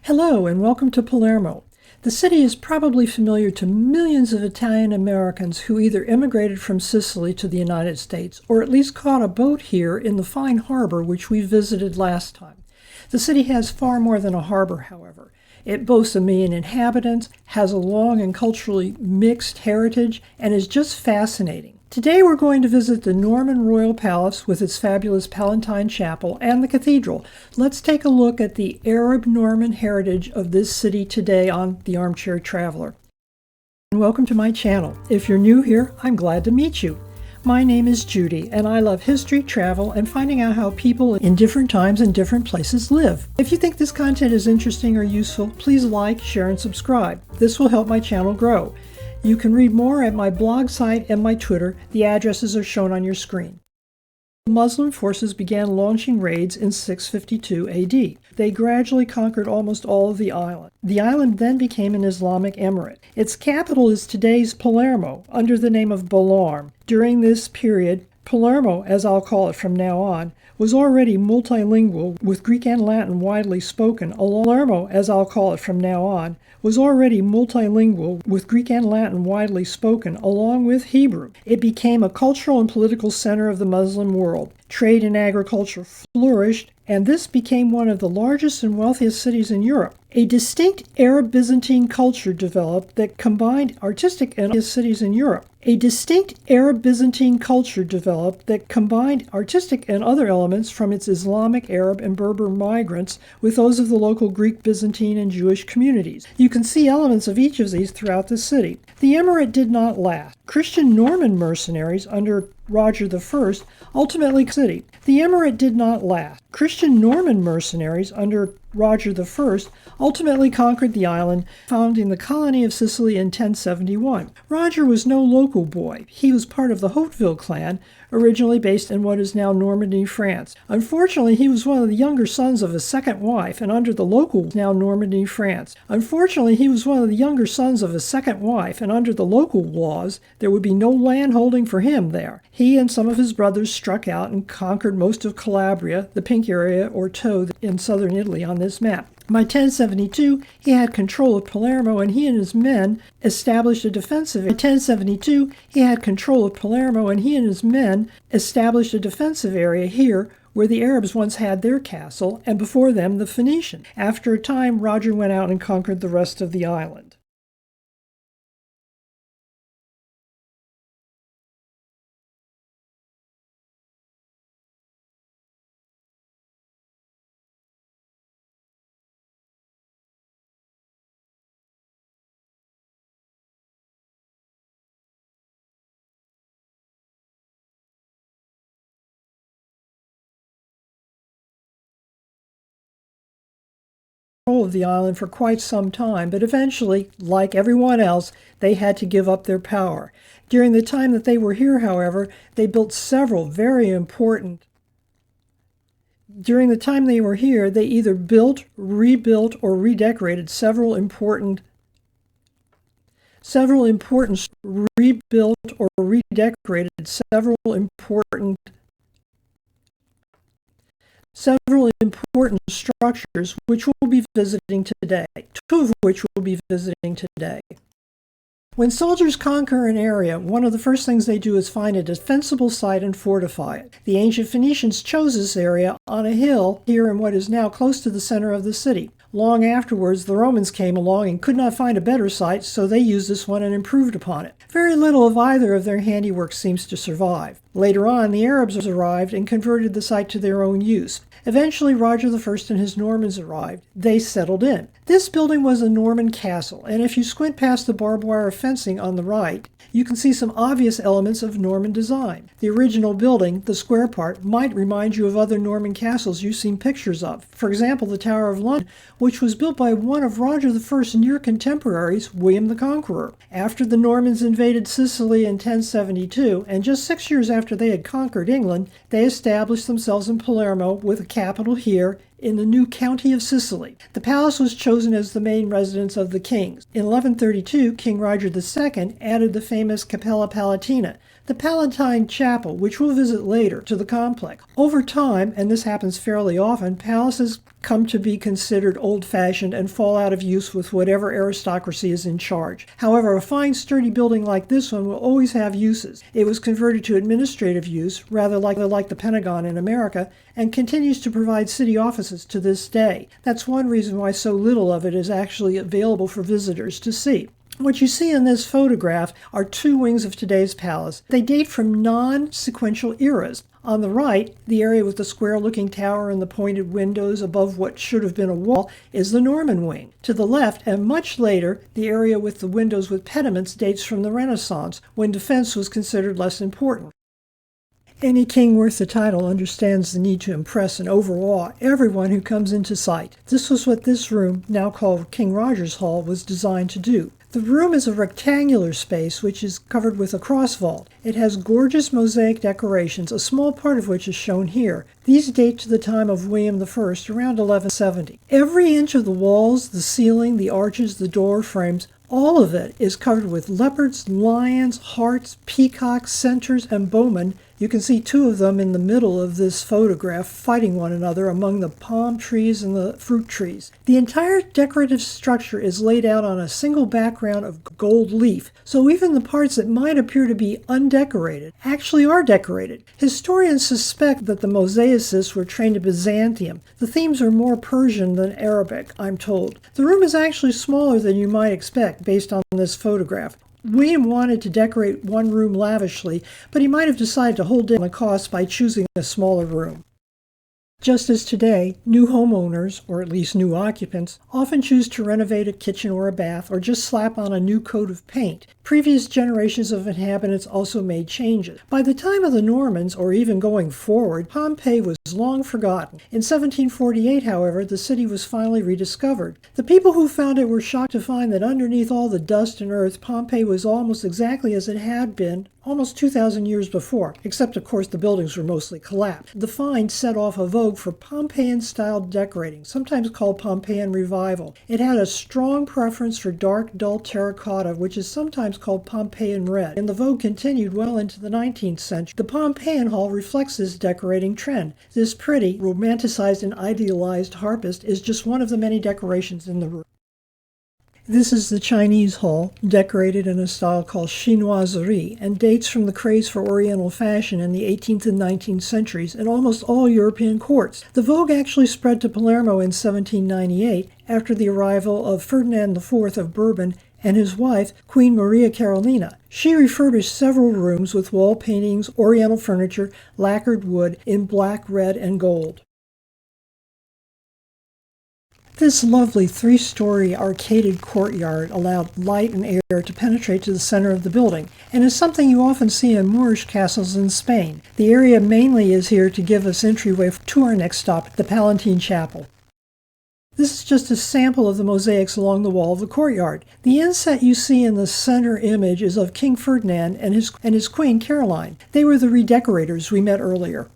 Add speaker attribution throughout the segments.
Speaker 1: Hello and welcome to Palermo. The city is probably familiar to millions of Italian Americans who either immigrated from Sicily to the United States or at least caught a boat here in the fine harbor which we visited last time. The city has far more than a harbor, however. It boasts 1 million inhabitants, has a long and culturally mixed heritage, and is just fascinating. Today we're going to visit the Norman Royal Palace with its fabulous Palatine Chapel and the cathedral. Let's take a look at the Arab Norman heritage of this city today on The Armchair Traveler. And welcome to my channel. If you're new here, I'm glad to meet you. My name is Judy, and I love history, travel, and finding out how people in different times and different places live. If you think this content is interesting or useful, please like, share, and subscribe. This will help my channel grow. You can read more at my blog site and my Twitter. The addresses are shown on your screen. Muslim forces began launching raids in 652 AD. They gradually conquered almost all of the island. The island then became an Islamic emirate. Its capital is today's Palermo, under the name of Belarm. During this period, Palermo, as I'll call it from now on, was already multilingual with Greek and Latin widely spoken. Palermo, as I'll call it from now on, was already multilingual with Greek and Latin widely spoken, along with Hebrew. It became a cultural and political center of the Muslim world. Trade and agriculture flourished, and this became one of the largest and wealthiest cities in Europe. A distinct Arab-Byzantine culture developed that combined artistic and cities in Europe. A distinct Arab-Byzantine culture developed that combined artistic and other elements from its Islamic, Arab, and Berber migrants with those of the local Greek, Byzantine, and Jewish communities. You can see elements of each of these throughout the city. The emirate did not last. Christian Norman mercenaries under Roger I ultimately city. The emirate did not last. Christian Norman mercenaries under Roger I ultimately conquered the island, founding the colony of Sicily in 1071. Roger was no local boy. He was part of the Hauteville clan, originally based in what is now Normandy, France. Unfortunately, he was one of the younger sons of a second wife, and under the local now Normandy, France. Unfortunately, he was one of the younger sons of a second wife, and under the local laws, there would be no land holding for him there. He and some of his brothers struck out and conquered most of Calabria, the pink area or toe in southern Italy on this map. By 1072, he had control of Palermo, and he and his men established a defensive area. By 1072, he had control of Palermo, and he and his men established a defensive area here where the Arabs once had their castle, and before them the Phoenicians. After a time, Roger went out and conquered the rest of the island. Of the island for quite some time, but eventually, like everyone else, they had to give up their power. During the time that they were here, however, they built several very important. During the time they were here, they either built, rebuilt, or redecorated several important rebuilt or redecorated several important structures which we'll be visiting today, two of which we'll be visiting today. When soldiers conquer an area, one of the first things they do is find a defensible site and fortify it. The ancient Phoenicians chose this area on a hill here in what is now close to the center of the city. Long afterwards, the Romans came along and could not find a better site, so they used this one and improved upon it. Very little of either of their handiwork seems to survive. Later on, the Arabs arrived and converted the site to their own use. Eventually, Roger I and his Normans arrived. They settled in. This building was a Norman castle, and if you squint past the barbed wire fencing on the right, you can see some obvious elements of Norman design. The original building, the square part, might remind you of other Norman castles you've seen pictures of. For example, the Tower of London, which was built by one of Roger I's near contemporaries, William the Conqueror. After the Normans invaded Sicily in 1072, and just 6 years after they had conquered England, they established themselves in Palermo with a capital here in the new county of Sicily. The palace was chosen as the main residence of the kings. In 1132, King Roger II added the famous Capella Palatina, the Palatine Chapel, which we'll visit later, to the complex. Over time, and this happens fairly often, palaces come to be considered old-fashioned and fall out of use with whatever aristocracy is in charge. However, a fine, sturdy building like this one will always have uses. It was converted to administrative use, rather like the Pentagon in America, and continues to provide city offices to this day. That's one reason why so little of it is actually available for visitors to see. What you see in this photograph are two wings of today's palace. They date from non-sequential eras. On the right, the area with the square-looking tower and the pointed windows above what should have been a wall is the Norman wing. To the left, and much later, the area with the windows with pediments dates from the Renaissance, when defense was considered less important. Any king worth the title understands the need to impress and overawe everyone who comes into sight. This was what this room, now called King Roger's Hall, was designed to do. The room is a rectangular space which is covered with a cross vault. It has gorgeous mosaic decorations, a small part of which is shown here. These date to the time of William I, around 1170. Every inch of the walls, the ceiling, the arches, the door frames, all of it is covered with leopards, lions, harts, peacocks, centaurs, and bowmen. You can see two of them in the middle of this photograph fighting one another among the palm trees and the fruit trees. The entire decorative structure is laid out on a single background of gold leaf, so even the parts that might appear to be undecorated actually are decorated. Historians suspect that the mosaicists were trained in Byzantium. The themes are more Persian than Arabic, I'm told. The room is actually smaller than you might expect based on this photograph. William wanted to decorate one room lavishly, but he might have decided to hold down the cost by choosing a smaller room. Just as today, new homeowners, or at least new occupants, often choose to renovate a kitchen or a bath or just slap on a new coat of paint. Previous generations of inhabitants also made changes. By the time of the Normans, or even going forward, Pompeii was long forgotten. In 1748, however, the city was finally rediscovered. The people who found it were shocked to find that underneath all the dust and earth, Pompeii was almost exactly as it had been almost 2,000 years before, except of course the buildings were mostly collapsed. The find set off a vogue for Pompeian-style decorating, sometimes called Pompeian Revival. It had a strong preference for dark, dull terracotta, which is sometimes called Pompeian red, and the vogue continued well into the 19th century. The Pompeian Hall reflects this decorating trend. This pretty, romanticized and idealized harpist is just one of the many decorations in the room. This is the Chinese Hall, decorated in a style called chinoiserie, and dates from the craze for Oriental fashion in the 18th and 19th centuries in almost all European courts. The vogue actually spread to Palermo in 1798 after the arrival of Ferdinand IV of Bourbon and his wife, Queen Maria Carolina. She refurbished several rooms with wall paintings, Oriental furniture, lacquered wood in black, red, and gold. This lovely three-story arcaded courtyard allowed light and air to penetrate to the center of the building, and is something you often see in Moorish castles in Spain. The area mainly is here to give us entryway to our next stop, the Palatine Chapel. This is just a sample of the mosaics along the wall of the courtyard. The inset you see in the center image is of King Ferdinand and his Queen Caroline. They were the redecorators we met earlier.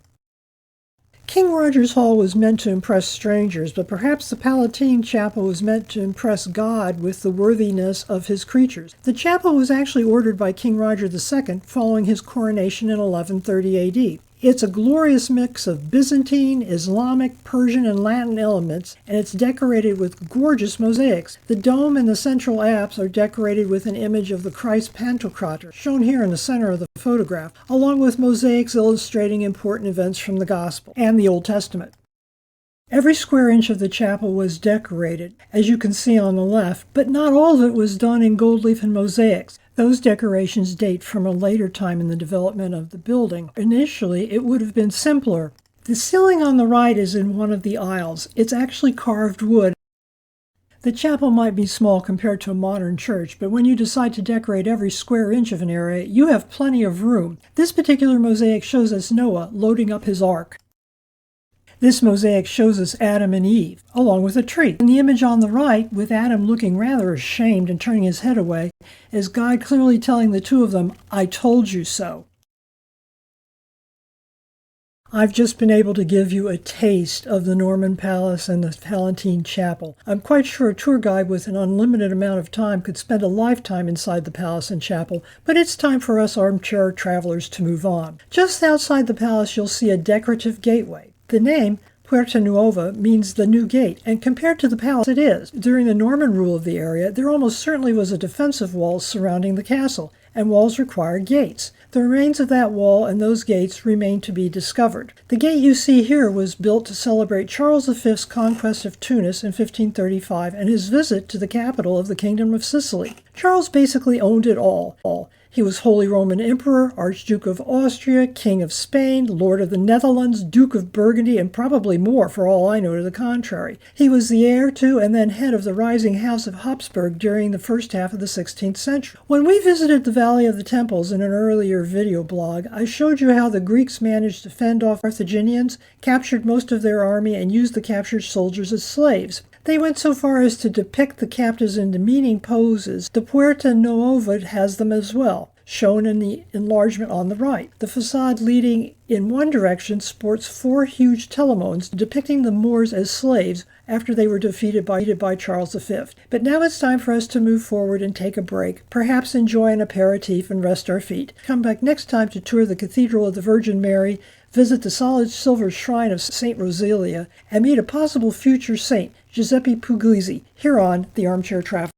Speaker 1: King Roger's Hall was meant to impress strangers, but perhaps the Palatine Chapel was meant to impress God with the worthiness of his creatures. The chapel was actually ordered by King Roger II following his coronation in 1130 AD. It's a glorious mix of Byzantine, Islamic, Persian, and Latin elements, and it's decorated with gorgeous mosaics. The dome and the central apse are decorated with an image of the Christ Pantocrator, shown here in the center of the photograph, along with mosaics illustrating important events from the Gospel and the Old Testament. Every square inch of the chapel was decorated, as you can see on the left, but not all of it was done in gold leaf and mosaics. Those decorations date from a later time in the development of the building. Initially, it would have been simpler. The ceiling on the right is in one of the aisles. It's actually carved wood. The chapel might be small compared to a modern church, but when you decide to decorate every square inch of an area, you have plenty of room. This particular mosaic shows us Noah loading up his ark. This mosaic shows us Adam and Eve, along with a tree. In the image on the right, with Adam looking rather ashamed and turning his head away, is God clearly telling the two of them, "I told you so." I've just been able to give you a taste of the Norman Palace and the Palatine Chapel. I'm quite sure a tour guide with an unlimited amount of time could spend a lifetime inside the palace and chapel, but it's time for us armchair travelers to move on. Just outside the palace, you'll see a decorative gateway. The name Puerta Nuova means the new gate, and compared to the palace it is. During the Norman rule of the area, there almost certainly was a defensive wall surrounding the castle, and walls required gates. The remains of that wall and those gates remain to be discovered. The gate you see here was built to celebrate Charles V's conquest of Tunis in 1535 and his visit to the capital of the Kingdom of Sicily. Charles basically owned it all. He was Holy Roman Emperor, Archduke of Austria, King of Spain, Lord of the Netherlands, Duke of Burgundy, and probably more for all I know to the contrary. He was the heir to and then head of the rising House of Habsburg during the first half of the 16th century. When we visited the Valley of the Temples in an earlier video blog, I showed you how the Greeks managed to fend off Carthaginians, captured most of their army, and used the captured soldiers as slaves. They went so far as to depict the captives in demeaning poses. The Puerta Nuova has them as well, shown in the enlargement on the right. The facade leading in one direction sports 4 huge telemones depicting the Moors as slaves after they were defeated by Charles V. But now it's time for us to move forward and take a break, perhaps enjoy an aperitif and rest our feet. Come back next time to tour the Cathedral of the Virgin Mary, visit the solid silver shrine of St. Rosalia, and meet a possible future saint, Giuseppe Puglisi, here on The Armchair Traveler.